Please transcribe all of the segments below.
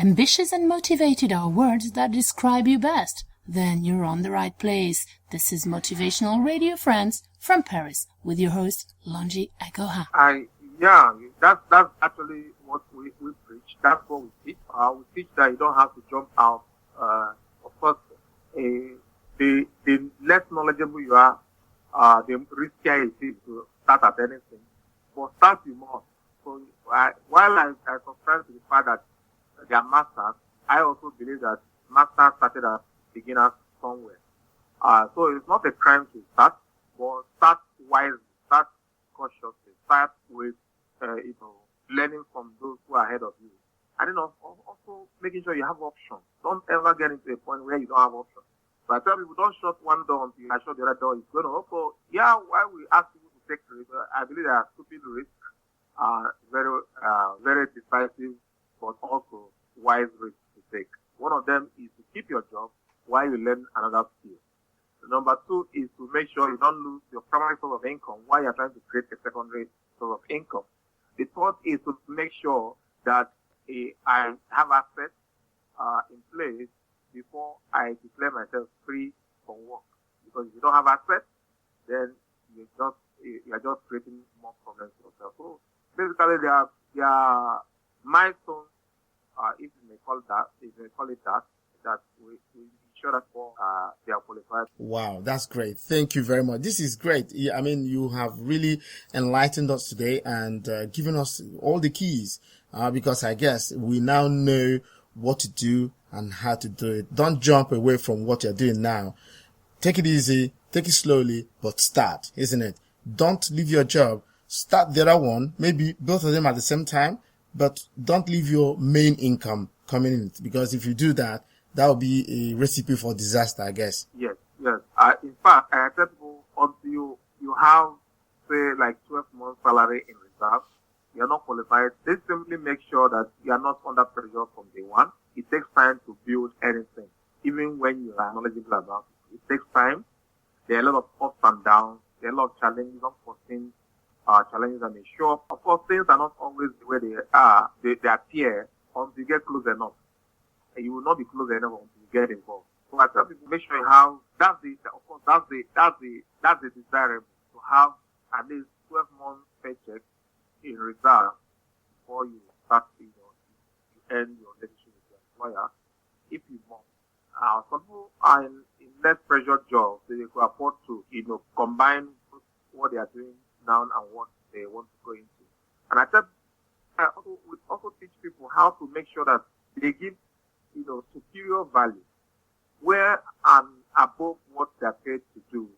Ambitious and motivated are words that describe you best. Then you're on the right place. This is Motivational Radio Friends from Paris with your host, Longi Agoha. That's actually what we preach. That's what we teach. We teach that you don't have to jump out. Of course, the less knowledgeable you are, the riskier it is to start at anything. But start you must. So while I subscribe to the fact that they are masters, I also believe that masters started as beginners somewhere. So it's not a crime to start, but start wisely, start cautiously, start with, learning from those who are ahead of you. And then also making sure you have options. Don't ever get into a point where you don't have options. So I tell people, don't shut one door until I shut the other door. It's going to open. Yeah, why we ask people to take risks, I believe there are stupid risks, very decisive, but also wise risks to take. One of them is to keep your job while you learn another skill. Number two is to make sure you don't lose your primary source of income while you're trying to create a secondary source of income. The third is to make sure that I have assets in place before I declare myself free from work. Because if you don't have assets, then you're just creating more problems for yourself. So basically, there are milestones, if you may call it that we ensure that they are qualified. Wow, that's great. Thank you very much. This is great. I mean, you have really enlightened us today and given us all the keys because I guess we now know what to do and how to do it. Don't jump away from what you're doing now. Take it easy, take it slowly, but start, isn't it? Don't leave your job. Start the other one, maybe both of them at the same time, but don't leave your main income coming in, because if you do that, that will be a recipe for disaster, I guess. Yes. In fact, I tell people, until you have, say, like 12 months salary in reserve, you're not qualified. This simply makes sure that you are not under pressure from day one. It takes time to build anything, even when you are knowledgeable about it. It takes time. There are a lot of ups and downs. There are a lot of challenges, unforeseen challenges that may show up. Of course, things are not always the way they are. They appear until you get close enough. And you will not be close enough until you get involved. So I tell people, make sure you have, that's the desirable, to have at least 12 months paycheck in reserve before you start, you end your relationship with your employer, if you must. Some people are in less pressure jobs, so they could afford to, combine what they are doing now and what they want to go into. And I also teach people how to make sure that they give, superior value, where and above what they're paid to do.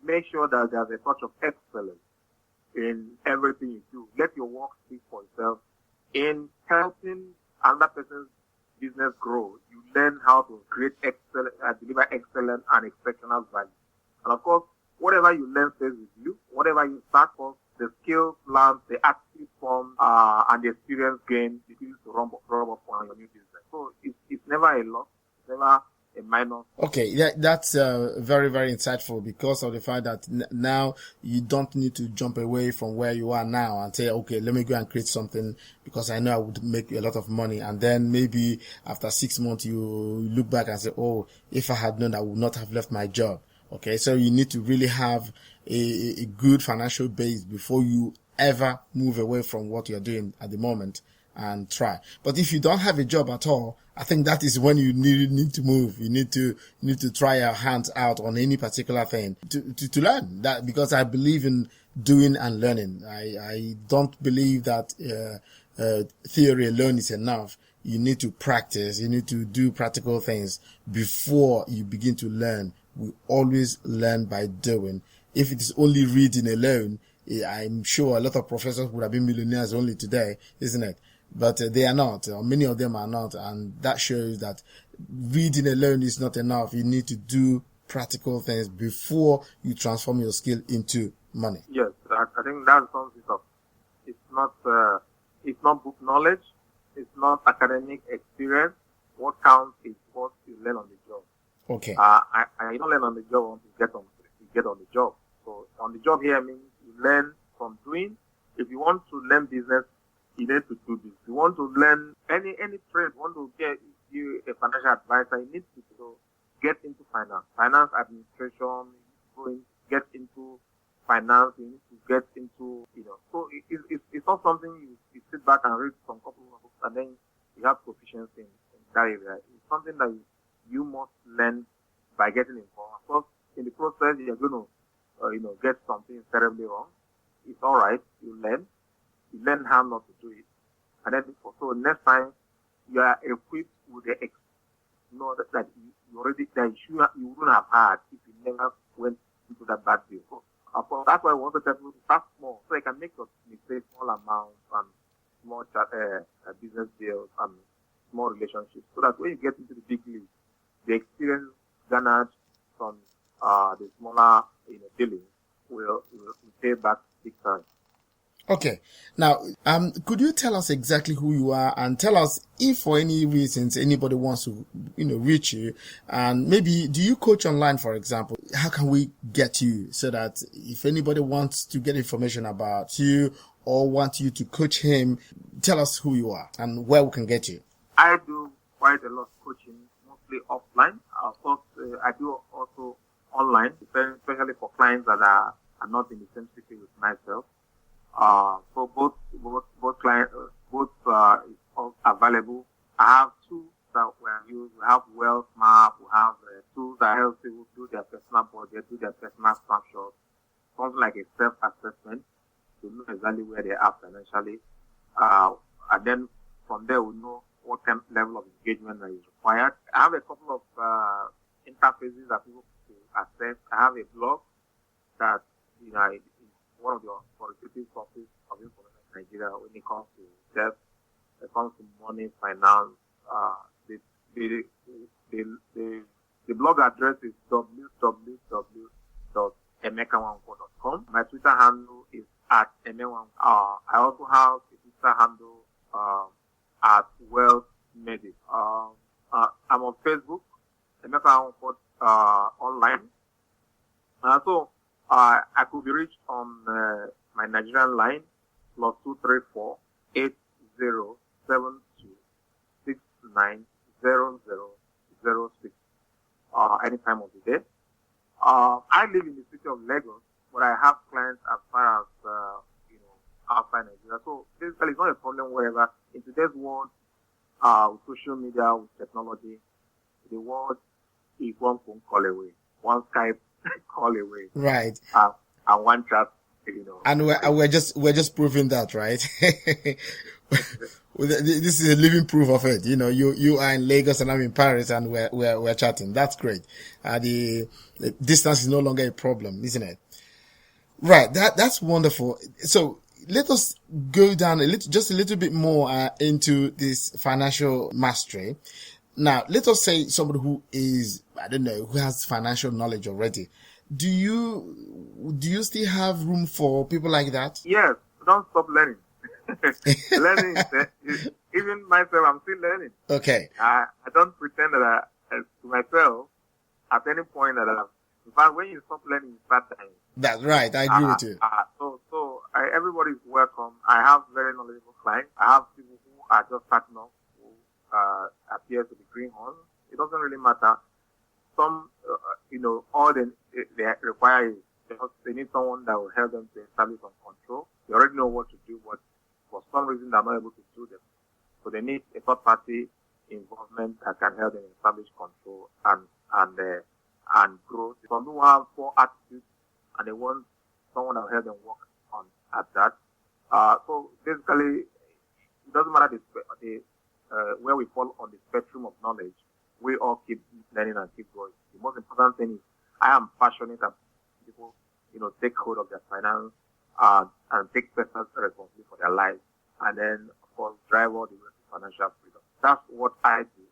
Make sure that there's a touch of excellence in everything you do. Let your work speak for itself. In helping another person's business grow, you learn how to create deliver excellent and exceptional value. And of course, whatever you learn stays with you. Whatever you start for, the skills learned, the attitude formed, and the experience gained, you use to rub up on your new business. So it's never a loss, it's never a minus. Okay, that's very, very insightful, because of the fact that now you don't need to jump away from where you are now and say, okay, let me go and create something because I know I would make a lot of money. And then maybe after 6 months, you look back and say, oh, if I had known, I would not have left my job. Okay, so you need to really have a good financial base before you ever move away from what you're doing at the moment and try. But if you don't have a job at all, I think that is when you need to move. You need to try your hands out on any particular thing to learn that, because I believe in doing and learning. I don't believe that theory alone is enough. You need to practice. You need to do practical things before you begin to learn. We always learn by doing. If it is only reading alone, I'm sure a lot of professors would have been millionaires only today, isn't it? But they are not, or many of them are not, and that shows that reading alone is not enough. You need to do practical things before you transform your skill into money. Yes, I think that sums it up. It's not book knowledge, it's not academic experience. What counts is what you learn on the job. Okay. You don't learn on the job until you get on the job. So on the job here means you learn from doing. If you want to learn business, you need to do this. You want to learn any trade, want to get you a financial advisor, you need to get into finance administration, get into financing, to get into, so it's not something you sit back and read some couple of books and then you have proficiency in that area. It's something that you must learn by getting involved. Of course, in the process, you're going to, get something terribly wrong. It's all right. You learn how not to do it. And then, so next time, you are equipped with the that you already, that you wouldn't have had if you never went into that bad deal. So, of course, that's why I want to tell people to start small, so you can make your mistakes, small amounts and small business deals and small relationships, so that when you get into the big league, the experience garnered from the smaller dealings will pay back big time. Okay. Now, could you tell us exactly who you are and tell us if for any reasons anybody wants to, reach you, and maybe do you coach online, for example? How can we get you so that if anybody wants to get information about you or want you to coach him, tell us who you are and where we can get you? I do quite a lot of coaching, mostly offline. Of course, I do also online, especially for clients that are not in the same city with myself. So both clients, is available. I have tools that we use. We have Wealth Map. We have tools that help people do their personal budget, do their personal snapshot, something like a self-assessment to know exactly where they are financially. And then from there, we know what kind of level of engagement that is required. I have a couple of interfaces that people can access. I have a blog that is one of the authoritative sources of information in Nigeria when it comes to debt, when it comes to money, finance. The blog address is www.emekawanko.com. My Twitter handle is @emewanko. I also have a Twitter handle at Wealth Medic. I'm on Facebook, Emekawanko online. So I could be reached on my Nigerian line +234 8072 690006 any time of the day. I live in the city of Lagos, but I have clients as far as outside Nigeria. So basically, it's not a problem wherever. In today's world, with social media, with technology, the world is one phone call away, one Skype call away, right? And one chat, And we're just proving that, right? This is a living proof of it. You are in Lagos and I'm in Paris, and we're chatting. That's great. The distance is no longer a problem, isn't it? Right. That's wonderful. So let us go down just a little bit more into this financial mastery. Now, let us say somebody who is, who has financial knowledge already. Do you still have room for people like that? Yes. Don't stop learning. Learning is even myself, I'm still learning. Okay. I don't pretend that to myself at any point that in fact, when you stop learning, you start dying. That's right. I agree with you. So everybody is welcome. I have very knowledgeable clients. I have people who are just starting off, who appear to be greenhorns. It doesn't really matter. Some, all they require is they need someone that will help them to establish some control. They already know what to do, but for some reason they're not able to do them. So they need a third party involvement that can help them establish control and growth. Some people have poor attitudes and they want someone that will help them work on at that. So basically, it doesn't matter where we fall on the spectrum of knowledge. We all keep learning and keep growing. The most important thing is I am passionate about people, take hold of their finance and take personal responsibility for their lives, and then of course drive all the way to financial freedom. That's what I do.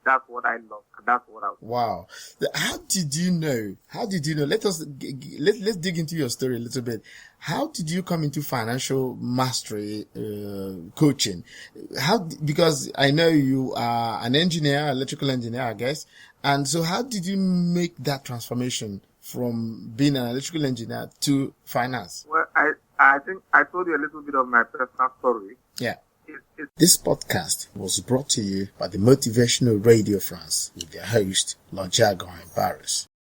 That's what I love, and that's what I. Wow! How did you know? Let's dig into your story a little bit. How did you come into financial mastery coaching? Because I know you are an engineer, electrical engineer, I guess. And so, how did you make that transformation from being an electrical engineer to finance? Well, I think I told you a little bit of my personal story. Yeah. This podcast was brought to you by the Motivational Radio France with their host, Lonjago in Paris.